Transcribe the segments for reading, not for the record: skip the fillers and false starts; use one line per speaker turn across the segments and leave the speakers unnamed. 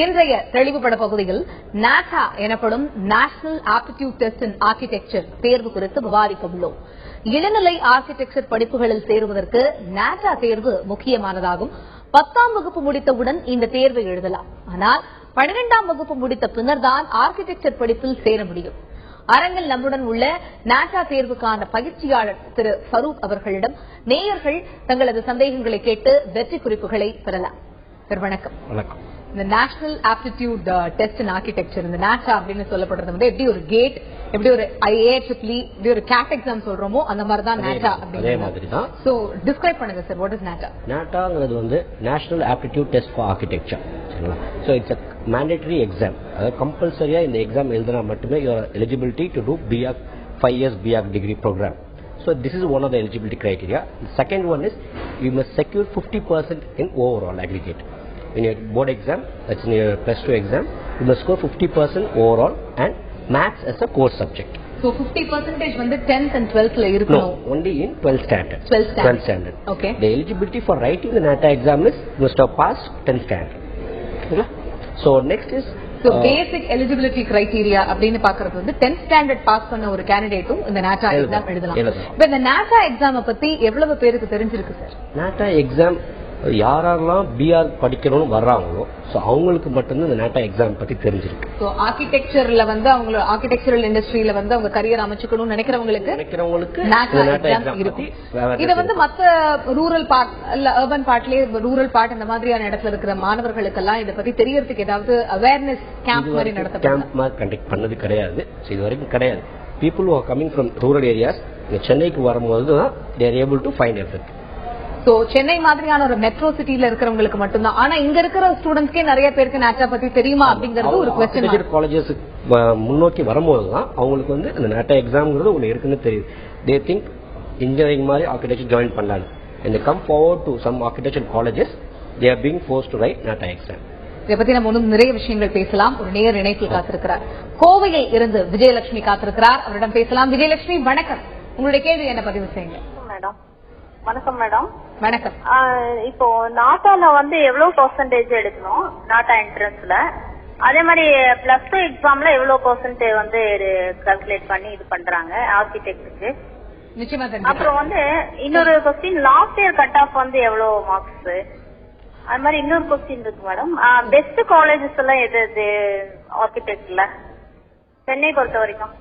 இன்றைய தெளிவுபட பகுதியில் நாட்டா எனப்படும் நேஷனல் ஆப்டிடியூட் டெஸ்ட் இன் ஆர்கிடெக்சர் தேர்வு குறித்து விவாதிக்க உள்ளோம். இளநிலை ஆர்கிடெக்சர் படிப்புகளில் சேருவதற்கு நாட்டா தேர்வு முக்கியமானதாகும். 10ஆம் வகுப்பு முடித்தவுடன் இந்த தேர்வை எழுதலாம். ஆனால் 12ஆம் வகுப்பு முடித்த பின்னர் தான் ஆர்கிடெக்சர் படிப்பில் சேர முடியும். அரங்கில் நம்முடன் உள்ள நாட்டா தேர்வுக்கான பயிற்சியாளர் திரு ஃபரூக் அவர்களிடம் நேயர்கள் தங்களது சந்தேகங்களை கேட்டு வெற்றி குறிப்புகளை பெறலாம். வணக்கம்.
வணக்கம்.
இந்த நேஷனல் ஆப்டிடியூட் டெஸ்ட் இன் ஆர்கிடெக்சர், இந்த நாட்டா அப்படின்னு சொல்லப்படுறது வந்து எப்படி ஒரு கேட், எப்படி ஒரு IAEE, எப்படி ஒரு கேட் எக்ஸாம் சொல்றோமோ அந்த மாதிரி தான் நாட்டா.
அதே மாதிரி தான்.
சோ டிஸ்கிரைப் பண்ணுங்க சார், வாட் இஸ் நாட்டா?
நாட்டாங்கிறது வந்து national aptitude test for architecture. சரிங்களா? So it's a mandatory exam. அதாவது கம்பல்சரியா இந்த எக்ஸாம் எழுதினா மட்டுமே your eligibility to do BArch 5 years BArch degree program. So this is one of the eligibility criteria. The second one is you must secure 50% in overall aggregate. In your board exam, that's in your plus 2 exam, you must score 50% overall and maths as a core subject.
So 50% வந்து 10th and 12th ல இருக்கணும்.
No, only in 12th standard.
12th standard.
Okay. The eligibility for writing the NATA exam is you must have passed 10th standard. Okay. So next is
So basic eligibility criteria அப்படின்னு பாக்குறது வந்து 10th standard pass பண்ண ஒரு கேண்டிடேட்டும் இந்த நாட்டா exam எழுதலாம். இப்ப இந்த நாட்டா exam பத்தி எவ்வளவு பேருக்கு தெரிஞ்சிருக்கு சார்?
நாட்டா எக்ஸாம் யாரெல்லாம் BR படிக்கணும்னு வர்றாங்களோ சோ அவங்களுக்கு மட்டும்தான் இந்த நாட்டா எக்ஸாம் பத்தி தெரிஞ்சிருக்கு.
சோ ஆர்கிடெக்சர்ல வந்து அவங்க ஆர்கிடெக்சரல் இண்டஸ்ட்ரியில வந்து அவங்க கரியர் அமைச்சுக்கணும்னு நினைக்கிறவங்களுக்கு நாட்டா எக்ஸாம் இருக்கும். இத வந்து மத்த ரூரல் பார்ட் இல்ல அர்பன் பார்ட்லயே ரூரல் பார்ட் இந்த மாதிரியான இடத்துல இருக்கிற மாணவர்களுக்கு எல்லாம் இத பத்தி தெரியறதுக்கு ஏதாவது அவேர்னஸ் கேம்ப் மாதிரி நடத்தப்படுது?
கேம்ப் மாதிரி கண்டக்ட் பண்ணது கிடையாது. இது வரைக்கும் கிடையாது. People who are coming from rural areas சென்னைக்கு வரும்போது தான் they are able to find everything.
So Chennai மாதிரியான ஒரு மெட்ரோ சிட்டில இருக்கிறவங்களுக்கு மட்டும்தான். ஆனா இங்க இருக்கிற ஸ்டூடெண்ட்ஸ்க்கே நிறைய பேருக்கு நாட்டா பத்தி தெரியுமா அப்படிங்கிறது ஒரு क्वेश्चन.
காலேஜஸ் முன்னோக்கி வரும்போது தான் அவங்களுக்கு வந்து இந்த நாட்டா எக்ஸாம்ங்கிறது ஒன்னு இருக்குன்னு தெரியுது. They think engineering மாதிரி ஆர்கிடெக்சர் ஜாயின் பண்ணலாம். And they come forward to some architecture colleges, they are being forced to write NATA exam.
இதை பத்தி நம்ம இன்னும் நிறைய விஷயங்கள் பேசலாம். ஒரு நேயர் இணைப்பில் காத்திருக்கிறார். கோவையில் இருந்து விஜயலட்சுமி காத்திருக்கிறார். அவரிடம் பேசலாம். விஜயலட்சுமி வணக்கம். உங்களுடைய கேள்வி என்ன பதிவு செய்யுங்க.
மேடம் வணக்கம். மேடம்
வணக்கம்.
இப்போ நாட்டால வந்து எவ்வளவு பெர்சன்டேஜ் எடுக்கணும் நாட்டா என்ட்ரன்ஸ்ல? அதே மாதிரி பிளஸ் 2 எக்ஸாம்ல எவ்வளவு பெர்சன்டேஜ் வந்து கால்குலேட் பண்ணி இது பண்றாங்க ஆர்கிடெக்டுக்கு?
நிச்சயமா.
அப்புறம் வந்து இன்னொரு question, last year cut off வந்து எவ்வளவு மார்க்ஸ்? அது மாதிரி இன்னொரு கொஸ்டின் இருக்கு மேடம். பெஸ்ட் காலேஜஸ் எல்லாம் எது ஆர்கிடெக்ட்ல சென்னை பொறுத்த வரைக்கும்?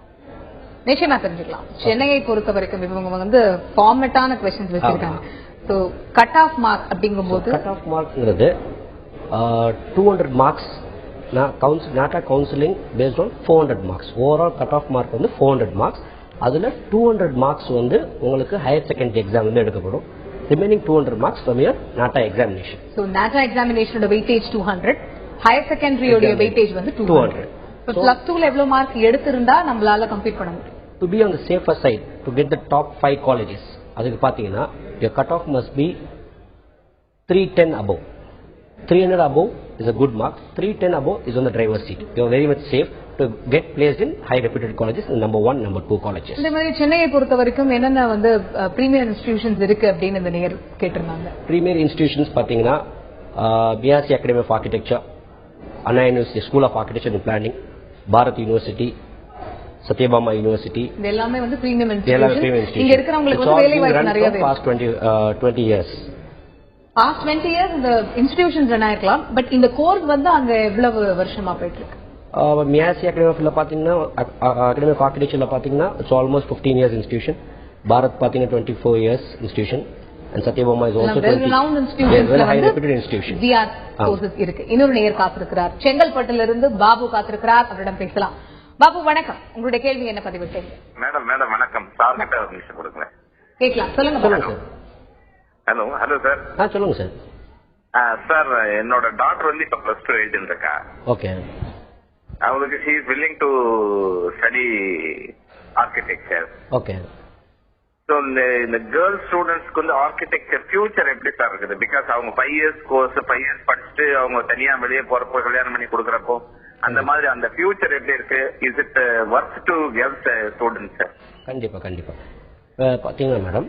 நிச்சயமா தெரிஞ்சுக்கலாம். சென்னையை பொறுத்த வரைக்கும் இவங்க வந்து ஃபார்மேட்டான क्वेश्चंस வச்சிருக்காங்க. சோ கட் ஆஃப் மார்க் அப்படிங்கும்போது
கட் ஆஃப் மார்க்ங்கிறது 200 marks NATA counselling based on 400 marks. Overall cut off mark வந்து 400 மார்க்ஸ். அதுல 200 மார்க்ஸ் வந்து உங்களுக்கு ஹையர் செகண்டரி எக்ஸாம் வந்து எடுக்கப்படும். Remaining 200 marks from your NATA examination.
So NATA எக்ஸாமினேஷனோட வெயிட்டேஜ் 200, ஹையர் செகண்டரியோட வெயிட்டேஜ் வந்து 200. இப்போ பிளஸ் 2ல எவ்வளவு மார்க் எடுத்திருந்தா நம்மளால கம்ப்ளீட் பண்ண முடியும்?
To be on the safer side, to get the top 5 colleges, அதுக்கு பாத்தீங்கன்னா your cutoff must be 310 above. 300 above is a good mark. 310 above is on the driver's seat. You are very much safe to get placed in high reputed colleges, number 1, number 2 colleges.
இந்த மாதிரி சென்னையை பொறுத்த வரைக்கும் என்னென்ன வந்து premier institutions இருக்கு அப்படின்னு இந்த நேயர் கேட்டிருந்தாங்க.
பிரீமியர் இன்ஸ்டிடியூஷன்ஸ் பாத்தீங்கன்னா BRC Academy of Architecture, Anna University School of Architecture and Planning, Bharat University, Sathyabama university,
இது எல்லாமே வந்து பிரீமியம் இன்ஸ்டிடியூஷன். இங்க இருக்கிறவங்களுக்கு வந்து வேலை வாய்ப்பு நிறைய இருக்கு.
past 20 years
இந்த இன்ஸ்டிடியூஷன்ஸ் ரன் ஆயிருக்கலாம். பட் இந்த கோர்ஸ் வந்து அங்க எவ்வளவு வருஷமா போயிட்டு இருக்கு?
மியாசி அகாடமி பாத்தீங்கன்னா அகாடமி ஆஃப் ஆர்கிடெக்சர்ல பாத்தீங்கன்னா it's almost 15 years institution. Bharat பாத்தீங்கன்னா 24 years institution. And Satyabama is also
renowned institution.
Well, high reputed institution.
VR courses இருக்கு. இன்னொரு நேயர் காத்திருக்கிறார். செங்கல்பட்டுல இருந்து பாபு காத்திருக்கிறார். அவரிடம் பேசலாம். பாபு வணக்கம். உங்களுடைய கேள்வி என்ன பதிவு செய்யுங்க.
மேடம் வணக்கம். சார் கிட்ட ஒரு நிமிஷம் கொடுங்க.
கேட்கலாம். சொல்லுங்க
சார்.
Hello sir.
சொல்லுங்க சார்.
சார் என்னோட டாக்டர் வந்து இப்ப பிளஸ் 2 எழுதிட்டு இருக்கா.
ஓகே.
அவங்களுக்கு she is willing to study architecture.
Okay.
So இந்த கேர்ள் ஸ்டூடெண்ட்ஸ்க்கு வந்து ஆர்கிடெக்சர் ஃபியூச்சர் எப்படி சார் இருக்குது? பிகாஸ் அவங்க 5 years கோர்ஸ் 5 years படிச்சுட்டு அவங்க தனியா வெளியே போறப்போ கல்யாணம் பண்ணி கொடுக்கறப்போ அந்த மாதிரி அந்த ஃபியூச்சர் எப்படி இருக்கு? Is it worth to girls students?
கண்டிப்பா பாத்தீங்கன்னா மேடம்,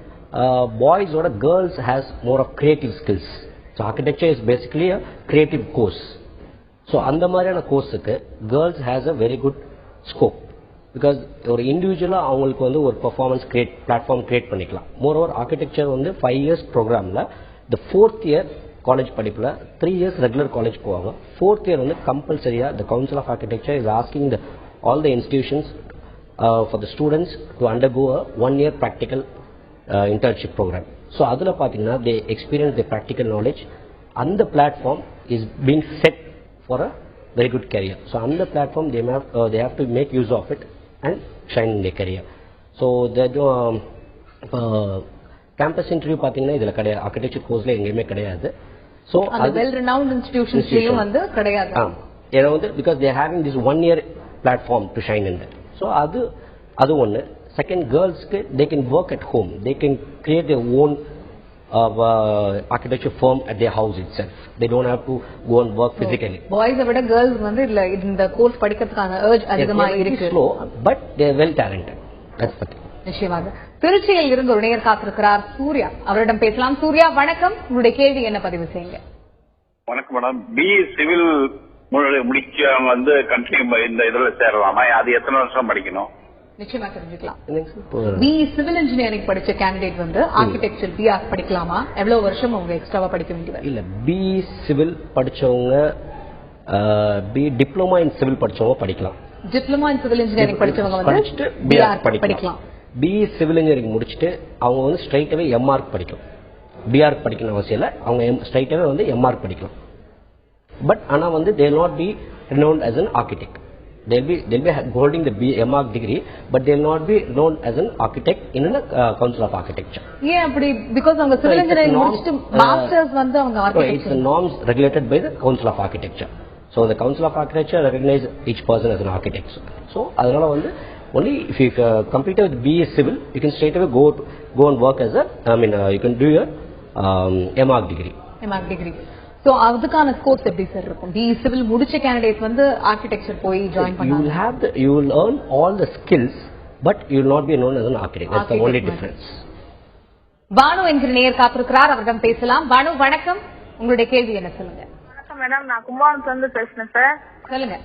பாய்ஸோட girls has more of creative skills. So architecture is basically a creative course. So அந்த மாதிரியான கோர்ஸுக்கு girls has a very good scope. Because ஒரு இண்டிவிஜுவலாக அவங்களுக்கு வந்து ஒரு பெர்ஃபார்மன்ஸ் பிளாட்ஃபார்ம் கிரியேட் பண்ணிக்கலாம். மோரோவர் ஆர்கிடெக்சர் வந்து 5 years ப்ரோக்ராமில் இந்த 4th year காலேஜ் படிப்பில் 3 years ரெகுலர் காலேஜ் போவாங்க. 4th year வந்து கம்பல்சரியாக the council of architecture is asking all the institutions for the students to undergo a 1 year practical internship program. So அதில் பார்த்தீங்கன்னா they experience the practical knowledge and the platform is being set for a very good career. So on the platform they have to make use of it and shine in their career. So the campus interview பார்த்தீங்கன்னா இதில் கிடையாது, architecture கோர்ஸில் எங்கேயுமே கிடையாது. So
அது well renowned institutionsலயும் வந்து கிடையாது.
ஏன்னா வந்து because they are having this 1 year platform to shine in that. So அது ஒன்று. Second, girlsக்கு they can work at home, they can create their own architecture firm at their house itself. They don't have to go and work physically.
Boys விட girls வந்து இல்ல இந்த course படிக்கிறதுக்கான urge அதிகமா இருக்கு.
Slow, but they are well talented. That's the thing.
நிச்சயமாக. திருச்சியில் இருந்து ஒரு நேயர் காத்திருக்கிறார் சூர்யா, அவரிடம் பேசலாம். சூர்யா வணக்கம், உங்களுடைய கேள்வி என்ன பதிவு செய்யுங்க.
வணக்கம் மேடம். BE சிவில் முடிக்க வந்து கண்டினியூ இந்த இதுல சேரலாமா? அது எத்தனை வருஷம் படிக்கணும்?
நிச்சயமா தெரிஞ்சுக்கலாம். BE சிவில் இன்ஜினியரிங் படிச்ச கேண்டிடேட் வந்து ஆர்கிடெக்சர் BR படிக்கலாமா? எவ்வளவு வருஷம் அவங்க எக்ஸ்ட்ராவா படிக்க வேண்டியது?
இல்ல, BE சிவில் படிச்சவங்க BE டிப்ளமா இன் சிவில் படிச்சவங்க படிக்கலாம்.
டிப்ளமா இன் சிவில் இன்ஜினியரிங் படிச்சவங்க வந்து BR படிக்கலாம்.
BE சிவில் இன்ஜினியரிங் முடிச்சிட்டு அவங்க வந்து ஸ்ட்ரைட்டாவே MR படிக்கலாம். BR படிக்கணும் அவசியம் இல்லை, அவங்க ஸ்ட்ரைட்டாவே வந்து MR படிக்கலாம். பட் ஆனா வந்து they will not be renowned as an architect. They'll be holding the MR degree, but they will not be known as an architect in a council of architecture.
ஏன் அப்படி? because அவங்க civil engineering முடிச்சிட்டு masters வந்து அவங்க architecture.
It's a norms regulated by the council of architecture. So the council of architecture recognize each person as an architect. So அதனால வந்து only if you complete with BE civil, you can straight away go and work as you can do your MR degree.
MR degree. So அதுக்கான scopes எப்படி sir இருக்கும்? BE civil முடிச்ச candidate வந்து architecture போய் join பண்ணாங்க.
You will earn all the skills, but you will not be known as an architect. That's the only difference.
Banu என்கிற நேயர் காத்திருக்கிறார், அவரிடம் பேசலாம். பானு வணக்கம், உங்களுடைய கேள்வி என்ன சொல்லுங்க.
வணக்கம் மேடம், நான் கும்பகோணத்துல இருந்து பேசுறேன் சார்.
சொல்லுங்க.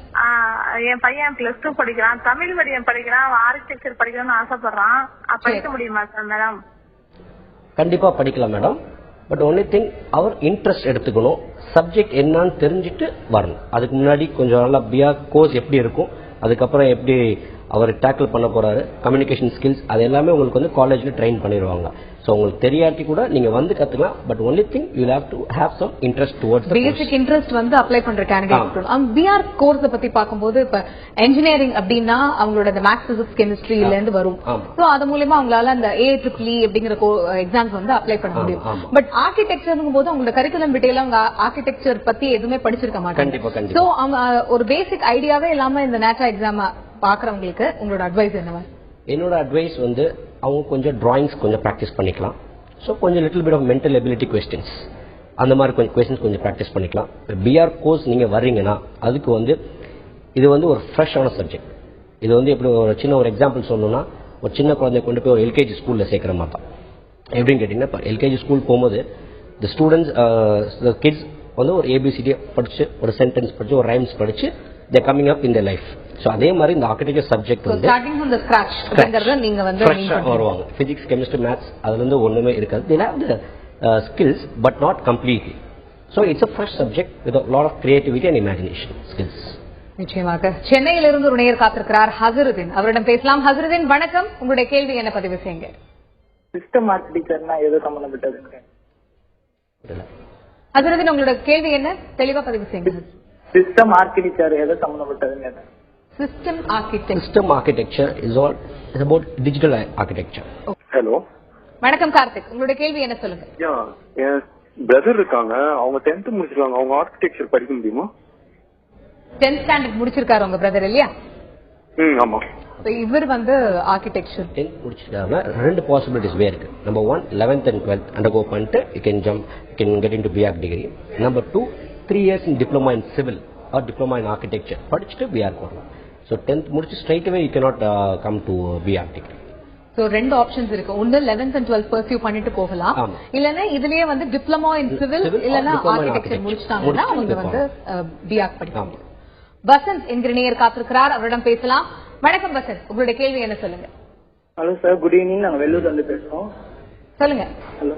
என் பையன் +2 படிக்கிறான், தமிழ் மீடியம் படிக்கிறான், ஆர்கிடெக்சர் படிக்கணும்னு ஆசைப்படுறான். படிக்க முடியுமா சார் மேடம்?
கண்டிப்பா படிக்கலாம் மேடம். பட் ஒன்லி திங், அவர் இன்ட்ரெஸ்ட் எடுத்துக்கணும், சப்ஜெக்ட் என்னன்னு தெரிஞ்சுட்டு வரணும். அதுக்கு முன்னாடி கொஞ்சம் நல்லா BR கோர்ஸ் எப்படி இருக்கும், அதுக்கப்புறம் எப்படி அவர் டேக்கிள் பண்ண போறாரு, கம்யூனிகேஷன் ஸ்கில்ஸ், அது எல்லாமே உங்களுக்கு வந்து காலேஜ்ல ட்ரெயின் பண்ணிடுவாங்க. ஸோ உங்களுக்கு தெரியாட்டி கூட நீங்க வந்து கத்துக்கலாம். But only thing, you have to have some interest towards
basic interest வந்து அப்ளை பண்ற கேண்டிடேட். BR கோர்ஸ் பத்தி பார்க்கும்போது இப்ப இன்ஜினியரிங் அப்படின்னா அவங்களோட மேத்ஸ் பிசிக்ஸ் கெமிஸ்ட்ரியில இருந்து வரும். சோ அது மூலமா அவங்களால அந்த AEEE அப்படிங்கிற எக்ஸாம்ஸ் வந்து அப்ளை பண்ண முடியும். பட் ஆர்கிடெக்சர்ங்கும் போது அவங்களோட கரிக்குலம் டீடைல் அவங்க ஆர்கிடெக்சர் பத்தி எதுவுமே படிச்சிருக்க மாட்டாங்க. சோ அவங்க ஒரு பேசிக் ஐடியாவே இல்லாம இந்த நேட்டா எக்ஸாம் பாக்குறவங்களுக்கு உங்களோட அட்வைஸ் என்னவா?
என்னோட அட்வைஸ் வந்து அவங்க கொஞ்சம் டிராயிங்ஸ் கொஞ்சம் ப்ராக்டிஸ் பண்ணிக்கலாம். ஸோ கொஞ்சம் little bit of mental ability questions, அந்த மாதிரி கொஞ்சம் கொஸ்டின்ஸ் கொஞ்சம் ப்ராக்டிஸ் பண்ணிக்கலாம். BR கோர்ஸ் நீங்க வர்றீங்கன்னா அதுக்கு வந்து இது வந்து ஒரு ஃப்ரெஷ்ஷான சப்ஜெக்ட். இது வந்து எப்படி ஒரு சின்ன ஒரு எக்ஸாம்பிள் சொல்லணும்னா, ஒரு சின்ன குழந்தைய கொண்டு போய் ஒரு LKG ஸ்கூல்ல சேர்க்கிற மாதிரி தான். எப்படின்னு கேட்டீங்கன்னா, LKG ஸ்கூல் போகும்போது த ஸ்டூடெண்ட்ஸ் கிட்ஸ் வந்து ஒரு ABCD படிச்சு, ஒரு சென்டென்ஸ் படிச்சு, ஒரு ரைம்ஸ் படிச்சு they coming up in their life. So அதே மாதிரி இந்த ஆர்கிடெக்சர் சப்ஜெக்ட் வந்து
ஸ்டார்டிங் ஃப்ரம் தி ஸ்கிராட்ச் அப்படிங்கறத நீங்க வந்து
வருவாங்க. பிசிக்ஸ், கெமிஸ்ட்ரி, மேத்ஸ் அதுல இருந்து ஒண்ணுமே இருக்காது. they have the skills but not completely. So it's a fresh subject with a lot of creativity and imagination skills.
நிச்சயமாக. சென்னையில இருந்து ஒரு நேயர் காத்திருக்கிறார் ஹசருதீன், அவரிடம் பேசலாம். ஹசருதீன் வணக்கம், உங்களுடைய கேள்வி என்ன பதிவு செய்யுங்க.
சிஸ்டம் ஆர்கிடெக்சர்னா எது சம்பந்தப்பட்டதுங்க?
ஹசருதீன் உங்களோட கேள்வி என்ன, தெளிவா பதிவு செய்யுங்க.
சிஸ்டம் ஆர்கிடெக்சர் எது சம்பந்தப்பட்டதுங்க?
System architecture is about digital architecture.
Hello,
வணக்கம் கார்த்திக், உங்களுடைய கேள்வி என்ன சொல்லுங்க.
என் பிரதர் இருக்காங்க, அவங்க 10th முடிச்சிருக்காங்க, அவங்க ஆர்கிடெக்சர் படிக்க முடியுமா?
10th ஸ்டாண்டர்ட் முடிச்சிருக்காரு உங்க பிரதர் இல்லையா?
ஆமா.
இவர் வந்து ஆர்கிடெக்சர்
10th முடிச்சிட்டாருன்னா ரெண்டு பாசிபிலிட்டிஸ் இருக்கு. Number 1, 11th and 12th undergo பண்ணிட்டு you can get into BR degree. Number 2, 3 years in diploma in civil or diploma in architecture படிச்சுட்டு BR போகலாம். So 10th முடிச்சு straight away you cannot come to BR degree.
So ரெண்டு options இருக்கு. ஒன்னு 11th and 12th pursue பண்ணிட்டு போகலாம், இல்லனா இதுலயே வந்து டிப்ளமோ இன் சிவில் இல்லனா ஆர்க்கிடெக்சர் முடிச்சிட்டாங்கன்னா அவங்க வந்து பிஆர்க் படிப்பாங்க. வசந்த் என்கிற நேயர் காத்திருக்கிறார், அவரிடம் பேசலாம். வணக்கம் வசந்த், உங்களுடைய கேள்வி என்ன சொல்லுங்க.
Hello sir, good evening. நாங்க வெள்ளூர்ல இருந்து பேசுறோம்.
சொல்லுங்க.
ஹலோ,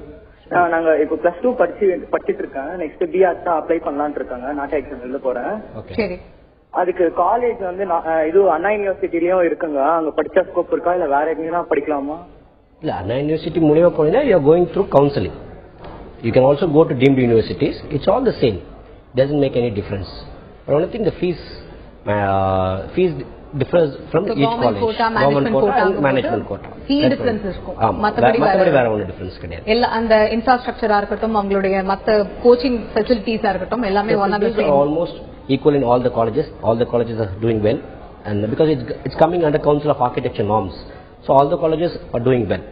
நாங்க இப்போ +2 படிச்சிட்டு இருக்கேன். நெக்ஸ்ட் பிஆர்க் தான் அப்ளை பண்ணலாம்னு இருக்காங்க. நாட்டா எக்ஸாம் எழுத போறேன்.
சரி,
அதுக்கு காலேஜ் வந்து இது அண்ணா யூனிவர்சிட்டிலயும் இருக்குங்க. அங்க படிச்சா ஸ்கோப் இருக்கா இல்ல வேற எங்கேயும் படிக்கலாமா?
இல்ல, அண்ணா யூனிவர்சிட்டி மூலமா போனீங்கன்னா you are going through counseling. You can also go to deemed universities. It's all the same. Doesn't make any difference. But only thing the fees differs from each college. Government quota and management quota.
Fee difference இருக்கும்.
மத்தபடி வேற ஒண்ணு difference கிடையாது.
எல்லா அந்த இன்ஃப்ராஸ்ட்ரக்சரா இருக்கட்டும், அவங்களுடைய மத்த கோச்சிங் ஃபெசிலிட்டிஸா இருக்கட்டும், எல்லாமே one of the same.
Almost equal in all the colleges. All the colleges are doing well, and because it's coming under Council of Architecture norms, so all the colleges are doing well.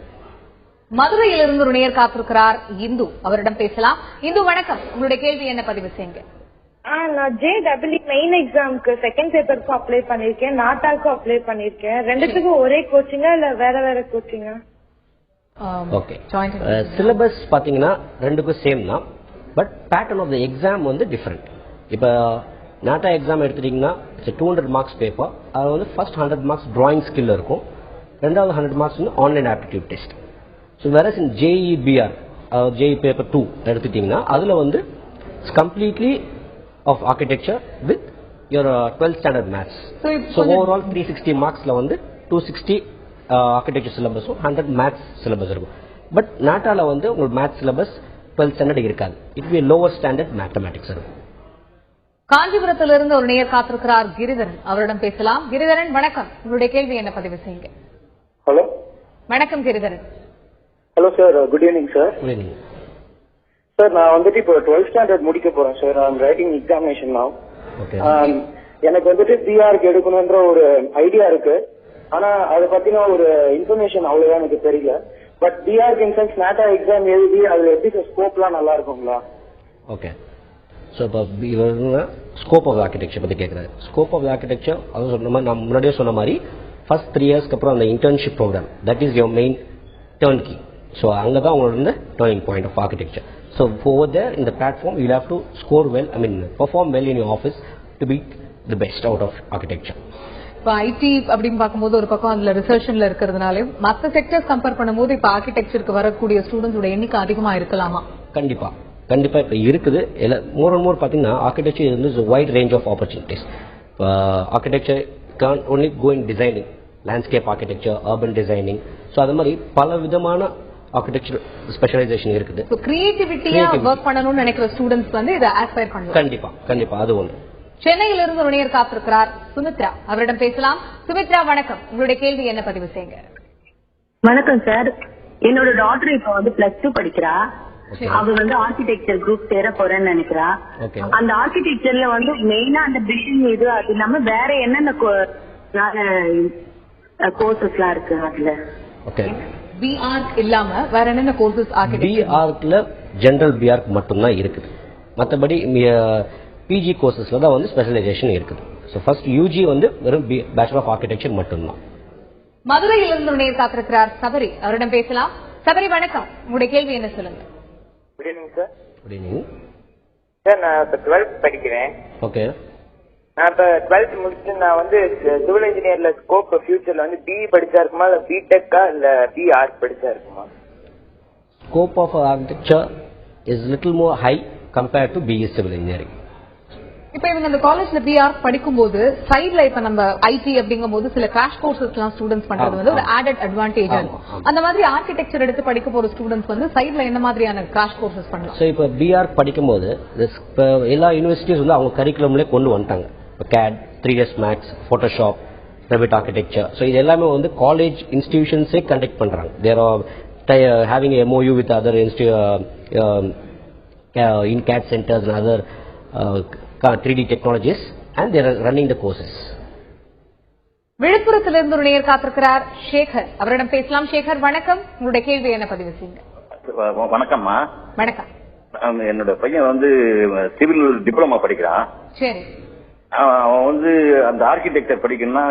மதுரையிலிருந்து ஒரு நேயர் காத்திருக்கிறார், இந்து. அவரிடம் பேசலாம். இந்து வணக்கம், உங்களுடைய கேள்வி என்ன பதிவு செய்யுங்க.
நான் JEE மெயின் எக்ஸாம்க்கு செகண்ட் பேப்பருக்கு அப்ளை பண்ணிருக்கேன், நாட்டாக்கும் அப்ளை பண்ணிருக்கேன். ரெண்டுத்துக்கும் ஒரே கோச்சிங்கா இல்ல வேற வேற கோச்சிங்கா?
ஓகே, சிலபஸ் பாத்தீங்கன்னா ரெண்டுக்கும் சேம் தான், but pattern of the exam வந்து டிஃபரெண்ட். இப்ப நாட்டா எக்ஸாம் எடுத்துட்டீங்கன்னா 200 மார்க்ஸ் பேப்பர். அது வந்து ஃபர்ஸ்ட் 100 மார்க்ஸ் டிராயிங் ஸ்கில் இருக்கும், ரெண்டாவது 100 மார்க்ஸ் வந்து ஆன்லைன் ஆப்டிடியூட் டெஸ்ட். ஸோ வேற இன் JEBR JEE பேப்பர் 2 எடுத்துட்டீங்கன்னா அதுல வந்து completely of architecture with your 12th standard maths. So overall 360 மார்க்ஸ்ல வந்து 260 ஆர்கிடெக்சர் சிலபஸும் 100 மேத்ஸ் சிலபஸ் இருக்கும். பட் நாட்டால வந்து உங்களுக்கு மேத்ஸ் சிலபஸ் 12th ஸ்டாண்டர்ட் இருக்காது. It be lower standard mathematics இருக்கும்.
காஞ்சிபுரத்திலிருந்து ஒரு நேயர் காத்திருக்கிறார், கிரிதரன். அவரிடம் பேசலாம். கிரிதரன் வணக்கம், உங்களுடைய கேள்வி என்ன பதிவு செய்யுங்க.
ஹலோ,
வணக்கம் Giridharan.
Hello sir, good evening sir.
Good evening
sir, நான் வந்துட்டு இப்போ 12th ஸ்டாண்டர்ட் முடிக்க போறேன் சார். ஐ அம் ரைட்டிங் எக்ஸாமினேஷன் நவ். எனக்கு வந்துட்டு பிஆர்க்கு எடுக்கணும்ன்ற ஒரு ஐடியா இருக்கு. ஆனா அதை பத்தின ஒரு இன்ஃபர்மேஷன் அவ்வளவுதான் எனக்கு தெரியல. பட் பிஆர்க்கு இன் சென்ஸ் நாட்டா எக்ஸாம் எழுதி அதுல எப்படி சார் ஸ்கோப்லாம் நல்லா இருக்குங்களா?
ஓகே, ஸோ இப்போ ஸ்கோப் ஆஃப் ஆர்கிடெக்சர் பற்றி கேட்குறாரு. ஸ்கோப் ஆஃப் ஆர்கிடெக்சர் அது சொன்ன மாதிரி நான் முன்னாடியே சொன்ன மாதிரி ஃபர்ஸ்ட் 3 இயர்ஸ்க்கு அப்புறம் அந்த internship programme, that is your main turn key. So அங்கே தான் உங்களோட இந்த turning point of architecture. So over there இந்த platform you have to score well, I mean perform well in your office to be the best out of architecture.
இப்போ IT அப்படின்னு பார்க்கும்போது ஒரு பக்கம் அதுல ரிசர்ச்ல இருக்கிறதுனால மற்ற செக்டர்ஸ் கம்பேர் பண்ணும்போது இப்போ ஆர்கிடெக்சருக்கு வரக்கூடிய ஸ்டூடெண்ட்ஸோட எண்ணிக்கை அதிகமா இருக்கலாமா?
கண்டிப்பா இப்போ இருக்குது. மோர் அண்ட் மோர் பார்த்தீங்கன்னா architecture is wide range of opportunities. Architecture can only go in designing, landscape architecture, urban designing. So அது மாதிரி பல விதமான ஆர்கிடெக்சர் ஸ்பெஷலைசேஷன் இருக்குது.
கிரியேட்டிவிட்டியா ஒர்க் பண்ணணும்னு நினைக்கிற ஸ்டூடெண்ட்ஸ் வந்து இதை ஆஸ்பயர் பண்ணலாம்.
கண்டிப்பா அது ஒன்று.
சென்னையிலிருந்து ஒரு நேயர் காத்திருக்கிறார், சுமித்ரா. அவரிடம் பேசலாம். சுமித்ரா வணக்கம், உங்களுடைய கேள்வி என்ன பதிவு செய்யுங்க.
வணக்கம் சார், என்னோட டாக்டர் இப்ப வந்து +2 படிக்கிறா. அவ வந்து ஆர்கிடெக்சர் குரூப் சேர போறேன்னு நினைக்கிறா. அந்த ஆர்கிடெக்சர்ல வந்து மெயினா அந்த பில்டிங் இது அது இல்லாம வேற என்னென்ன கோர்சஸ் எல்லாம் இருக்கு அதுல?
ஓகே,
பிஆர்க் இல்லாம வேற என்னென்ன கோர்சஸ்?
பிஆர்க்ல ஜெனரல் பிஆர்க் மட்டும்தான் இருக்குது. மற்றபடி பிஜி கோர்சஸ்ல தான் வந்து ஸ்பெஷலைசேஷன் இருக்குது. ஸோ ஃபர்ஸ்ட் யூஜி வந்து வெறும் பேச்சுலர் ஆஃப் ஆர்கிடெக்சர் மட்டும்தான்.
மதுரையிலிருந்து நேர் காத்திருக்கிறார் சபரி. அவரிடம் பேசலாம். சபரி வணக்கம், உங்களுடைய கேள்வி என்ன சொல்லுங்க.
Good evening sir.
Good evening
sir, நான் இப்போ 12th படிக்கிறேன்.
ஓகே,
நான் இப்போ 12th முடிச்சுட்டு நான் வந்து சிவில் இன்ஜினியர்ல ஸ்கோப் ஃபியூச்சர்ல வந்து பிஇ படிச்சா இருக்குமா இல்ல பிடெக்கா இல்ல பிஆர்க் படிச்சா இருக்குமா?
Scope of architecture is little more high compared to BE civil engineering.
இப்ப இவங்க அந்த காலேஜ்ல பிஆர் படிக்கும்போது சைட்ல இப்ப நம்ம ஐடி அப்படிங்கும்போது சில கிராஷ் கோர்சஸ் எல்லாம் ஸ்டூடெண்ட்ஸ் பண்றது வந்து ஒரு ஆடட் அட்வான்டேஜா இருக்கும். அந்த மாதிரி ஆர்கிடெக்சர் எடுத்து படிக்க போற ஸ்டூடெண்ட்ஸ் வந்து சைட்ல என்ன மாதிரியான கிராஷ் கோர்சஸ் பண்ணலாம்?
சோ இப்ப பிஆர் படிக்கும்போது எல்லா யூனிவர்சிட்டிஸ் வந்து அவங்க கரிக்குலம்ல கொண்டு வந்துட்டாங்க. CAD, 3ds Max, Photoshop, Revit architecture. So இது எல்லாமே வந்து காலேஜ் இன்ஸ்டிடியூஷன்ஸே கண்டக்ட் பண்றாங்க. They are having a MOU with other in CAD centers and other 3D technologies, and they are running the courses.
விழுப்புரத்திலிருந்து ஒரு நேயர் காத்திருக்கிறார் சேகர். அவரிடம் பேசலாம். சேகர் வணக்கம், உங்களுடைய கேள்வி என்ன பதிவு செய்யுங்க.
வணக்கம்மா.
வணக்கம்.
என்னோட பையன் வந்து சிவில் டிப்ளமா படிக்கிறான்.
சரி,
அவன் வந்து அந்த ஆர்கிடெக்சர் படிக்கணும்னா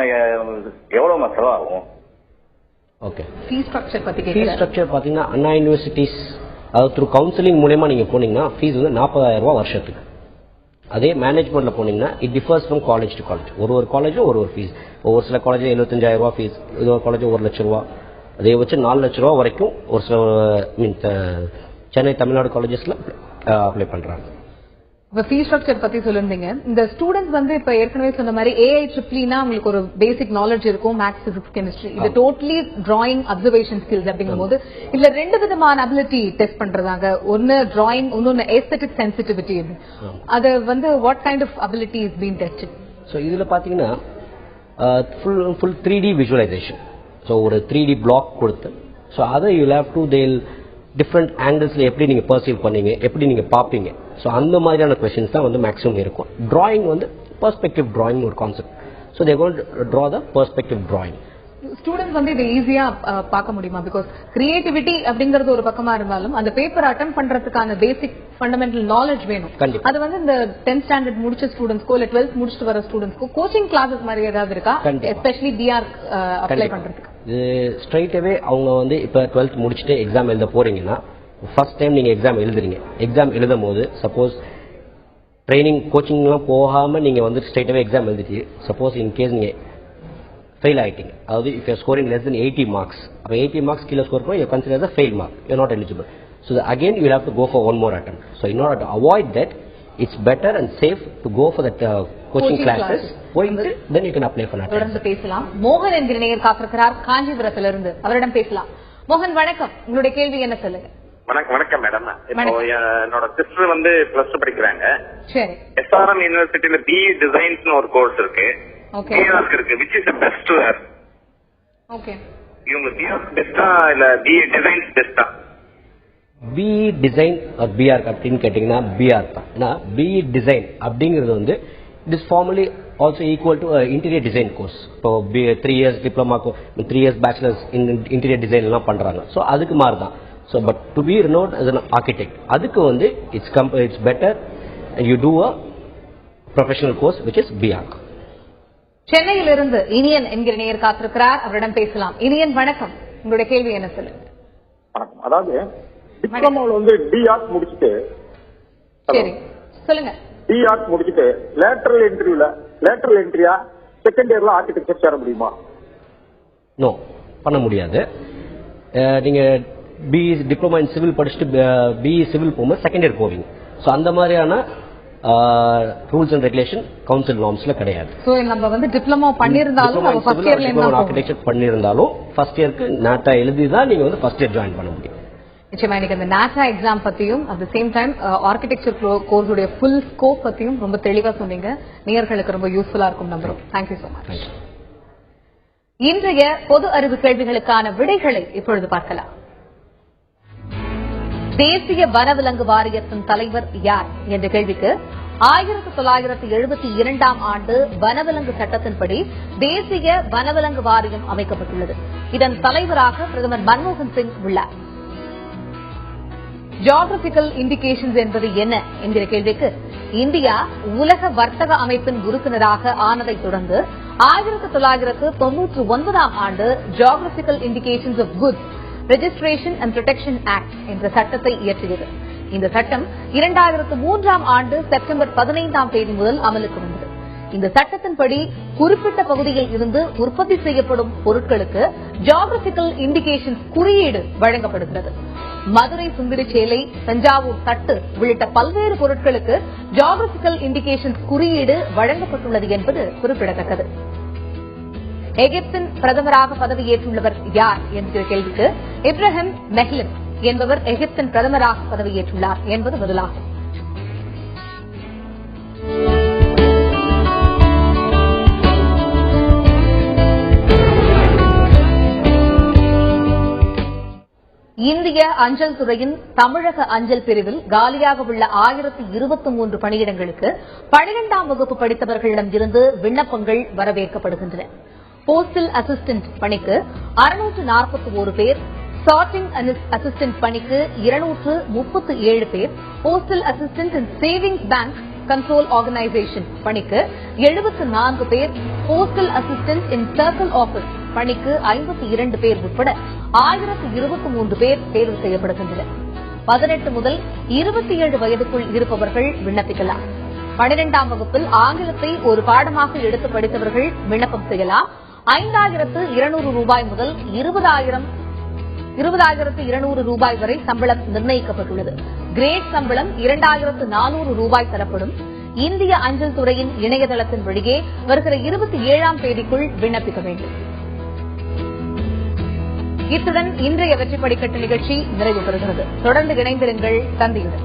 எவ்வளவு செலவாகும்?
ஓகே.
ஃபீஸ் ஸ்ட்ரக்சர் பத்தி
ஃபீஸ் ஸ்ட்ரக்சர் பாத்தீங்கன்னா அண்ணா யூனிவர்சிட்டிஸ் அதாவது த்ரூ கவுன்சிலிங் மூலமா நீங்க போனீங்கன்னா ஃபீஸ் வந்து 40,000 ரூபாய் வருஷத்துக்கு. அதே மேனேஜ்மெண்ட்ல போனீங்கன்னா it differs from college to college. ஒரு காலேஜும் ஒரு ஃபீஸ். ஒவ்வொரு சில காலேஜ் 75,000 ரூபாய் ஃபீஸ், இது ஒரு காலேஜ் 1 லட்சம் ரூபாய், அதே வச்சு 4 லட்சம் ரூபாய் வரைக்கும் ஒரு சில சென்னை தமிழ்நாடு காலேஜஸ்ல அப்ளை பண்றாங்க.
இப்ப ஃபீஸ் ஸ்ட்ரக்சர் பத்தி சொல்லிருந்தீங்க. இந்த ஸ்டூடெண்ட்ஸ் வந்து இப்ப ஏற்கனவே சொன்ன மாதிரி AIEEE உங்களுக்கு ஒரு பேசிக் நாலேஜ் இருக்கும், மேத்ஸ், பிசிக்ஸ், கெமிஸ்ட்ரி. இது டோட்டலி டிராயிங் அப்சர்வேஷன் ஸ்கில்ஸ் அப்படிங்கும் போது இதுல 2 விதமான அபிலிட்டி டெஸ்ட் பண்றதாங்க. ஒன்னு டிராயிங், இன்னொன்னு எஸ்தெட்டிக் சென்சிட்டிவிட்டி. அது வந்து what kind of ability is being tested?
So இதுல பாத்தீங்கன்னா ஃபுல் 3D விஜுவலைசேஷன். ஸோ ஒரு 3D பிளாக் கொடுத்து ஸோ அதை யூ ஹேவ் டு தேல் டிஃப்ரெண்ட் ஆங்கிள்ஸ்ல எப்படி நீங்க பர்சீவ் பண்ணீங்க, எப்படி நீங்க பாப்பீங்க. ஸோ அந்த மாதிரியான கொஸ்டின்ஸ் தான் வந்து மேக்ஸிமம் இருக்கும். டிராயிங் வந்து பெர்ஸ்பெக்டிவ் டிராயிங் ஒரு concept. So they going to draw the perspective drawing.
Students வந்து இதை ஈஸியா பார்க்க முடியுமா? பிகாஸ் கிரியேட்டிவிட்டி அப்படிங்கறது ஒரு பக்கமா இருந்தாலும் அந்த பேப்பர் அட்டெம்ப்ட் பண்றதுக்கான பேசிக் ஃபண்டமெண்டல் நாலேஜ் வேணும். அது வந்து இந்த 10th ஸ்டாண்டர்ட் முடிச்ச ஸ்டூடெண்ட்ஸ்க்கோ இல்ல 12th முடிச்சுட்டு வர ஸ்டூடெண்ட்ஸ்க்கோ கோச்சிங் கிளாஸஸ் மாதிரி ஏதாவது இருக்கா, எஸ்பெஷலி DR அப்ளை பண்றதுக்கு?
இது ஸ்ட்ரைட்டாவே அவங்க வந்து இப்ப 12th முடிச்சுட்டு எக்ஸாம் எழுத போறீங்கன்னா ஃபர்ஸ்ட் டைம் நீங்க எக்ஸாம் எழுதுறீங்க. எக்ஸாம் எழுதும் போது சப்போஸ் ட்ரைனிங் கோச்சிங்லாம் போகாம நீங்க வந்து ஸ்ட்ரைட்டாவே எக்ஸாம் எழுதிட்டு சப்போஸ் இன் கேஸ் நீங்க ஃபெயில் ஆயிட்டீங்க, அதாவது if you scoring less than 80 marks, அப்ப 80 marks கீழ ஸ்கோர் பண்ணா you consider as a fail mark, you are not eligible. So again you will have to go for one more attempt. So in order to avoid that, it's better and safe to go for that coaching classes. போயிட்டு then you can apply for that.
தொடர்ந்து பேசலாம். மோகன் என்கிற நேயர் காத்திருக்கிறார் காஞ்சிபுரத்திலிருந்து. அவரிடம் பேசலாம். மோகன் வணக்கம், உங்களுடைய கேள்வி என்ன சொல்லுங்க?
வணக்கம் மேடம். இப்போ என்னோட சிஸ்டர் வந்து +2 படிக்கிறாங்க.
சரி.
SRM யூனிவர்சிட்டியில BE டிசைன்ஸ்னு ஒரு கோர்ஸ் இருக்கு.
ஓகே.
இருக்கு. which is the best to her?
Okay.
இவங்க BE பெஸ்டா இல்ல BE டிசைன்ஸ் பெஸ்டா?
BE டிசைன் ஆர் BR அப்படின்னு கேட்டீங்கன்னா BR தான். ஏன்னா BE டிசைன் அப்படிங்கிறது வந்து it is formally also equal to interior design course. இப்போ 3 years diploma 3 years bachelor's in interior design எல்லாம் பண்றாங்க. ஸோ அதுக்கு மாதிரி தான். So but to be renowned as an architect, அதுக்கு வந்து it's better you do a professional course which is BR.
சென்னையிலிருந்து இனியன் என்கிற நேயர் காத்திருக்கிறார். அவரிடம் பேசலாம். இனியன் வணக்கம், உங்களுடைய கேள்வி என்ன சொல்லுங்க?
வணக்கம். அதாவது டிப்ளமோல வந்து DR முடிச்சுட்டு,
சரி சொல்லுங்க.
DR முடிச்சுட்டு லேட்டரல் என்ட்ரியா செகண்ட் இயர்ல ஆர்கிடெக்சர் சேர முடியுமா?
நோ, பண்ண முடியாது. நீங்க BE டிப்ளமா இன் சிவில் படிச்சுட்டு BE சிவில் போகும்போது செகண்ட் இயர் போவீங்க. ஸோ அந்த மாதிரியான ரூல்ஸ் அண்ட் ரெகுலேஷன் கவுன்சில் நார்ம்ஸ்ல கிடையாது.
சோ நம்ம வந்து டிப்ளமோ பண்ணிருந்தாலும் நம்ம ஃபர்ஸ்ட் இயர்ல என்ன
ஆர்கிடெக்சர் பண்ணிருந்தாலும் ஃபர்ஸ்ட் இயருக்கு நாட்டா எழுதி தான் நீங்க வந்து ஃபர்ஸ்ட் இயர் ஜாயின் பண்ண முடியும்.
நிச்சயமா இன்னைக்கு அந்த நாட்டா எக்ஸாம் பத்தியும் at the same time architecture course உடைய ஃபுல் ஸ்கோப் பத்தியும் ரொம்ப தெளிவா சொன்னீங்க. நேயர்களுக்கு ரொம்ப யூஸ்ஃபுல்லா இருக்கும் நம்புறோம். Thank you so much. இன்றைய பொது அறிவு கேள்விகளுக்கான விடைகளை இப்பொழுது பார்க்கலாம். தேசிய வனவிலங்கு வாரியத்தின் தலைவர் யார் என்ற கேள்விக்கு 1972ஆம் ஆண்டு வனவிலங்கு சட்டத்தின்படி தேசிய வனவிலங்கு வாரியம் அமைக்கப்பட்டுள்ளது. இதன் தலைவராக பிரதமர் மன்மோகன் சிங் உள்ளார். ஜியோகிராபிக்கல் இண்டிகேஷன்ஸ் என்பது என்ன என்கிற கேள்விக்கு இந்தியா உலக வர்த்தக அமைப்பின் உறுப்பினராக ஆனதை தொடர்ந்து 1999ஆம் ஆண்டு geographical indications of goods registration and protection act என்ற சட்டத்தை இயற்றியது. இந்த சட்டம் 2003ஆம் ஆண்டு செப்டம்பர் 15ஆம் தேதி முதல் அமலுக்கு வந்தது. இந்த சட்டத்தின்படி குறிப்பிட்ட பகுதியில் இருந்து உற்பத்தி செய்யப்படும் பொருட்களுக்கு ஜியோகிராபிக்கல் இண்டிகேஷன்ஸ் குறியீடு வழங்கப்படுகிறது. மதுரை சுந்தரி சேலை, தஞ்சாவூர் தட்டு உள்ளிட்ட பல்வேறு பொருட்களுக்கு ஜியோகிராபிக்கல் இண்டிகேஷன்ஸ் குறியீடு வழங்கப்பட்டுள்ளது என்பது குறிப்பிடத்தக்கது. எகிப்தின் பிரதமராக பதவியேற்றுள்ளவர் யார் என்கிற கேள்விக்கு இப்ராஹிம் மெஹ்லிம் என்பவர் எகிப்தின் பிரதமராக பதவியேற்றுள்ளார் என்பது பதிலாகும். இந்திய அஞ்சல் துறையின் தமிழக அஞ்சல் பிரிவில் காலியாக உள்ள 1023 பணியிடங்களுக்கு 12ஆம் வகுப்பு படித்தவர்களிடம் இருந்து விண்ணப்பங்கள் வரவேற்கப்படுகின்றன. போஸ்டல் அசிஸ்டன்ட் பணிக்கு 641 பேர், சார்ட்டிங் அசிஸ்டன்ட் பணிக்கு 237 பேர், போஸ்டல் அசிஸ்டன்ட் இன் சேவிங்ஸ் பேங்க் கண்ட்ரோல் ஆர்கனைசேஷன் பணிக்கு 74 பேர், போஸ்டல் அசிஸ்டன்ட் இன் சர்க்கிள் ஆபீஸ் பணிக்கு 52 பேர் உட்பட 1023 பேர் தேர்வு செய்யப்படுகின்றனர். 18 முதல் 27 வயதுக்குள் இருப்பவர்கள் விண்ணப்பிக்கலாம். 12ஆம் வகுப்பில் ஆங்கிலத்தை ஒரு பாடமாக எடுத்து படித்தவர்கள் விண்ணப்பம் செய்யலாம். 5,200 ரூபாய் முதல் 20,200 ரூபாய் வரை சம்பளம் நிர்ணயிக்கப்பட்டுள்ளது. கிரேட் சம்பளம் 2,400 ரூபாய் தரப்படும். இந்திய அஞ்சல் துறையின் இணையதளத்தின் வழியே வருகிற 27ஆம் தேதிக்குள் விண்ணப்பிக்க வேண்டும். இத்துடன் இன்றைய வெற்றி படிக்கட்டு நிகழ்ச்சி நிறைவு பெறுகிறது. தொடர்ந்து இணைந்திருங்கள் தந்தையுடன்.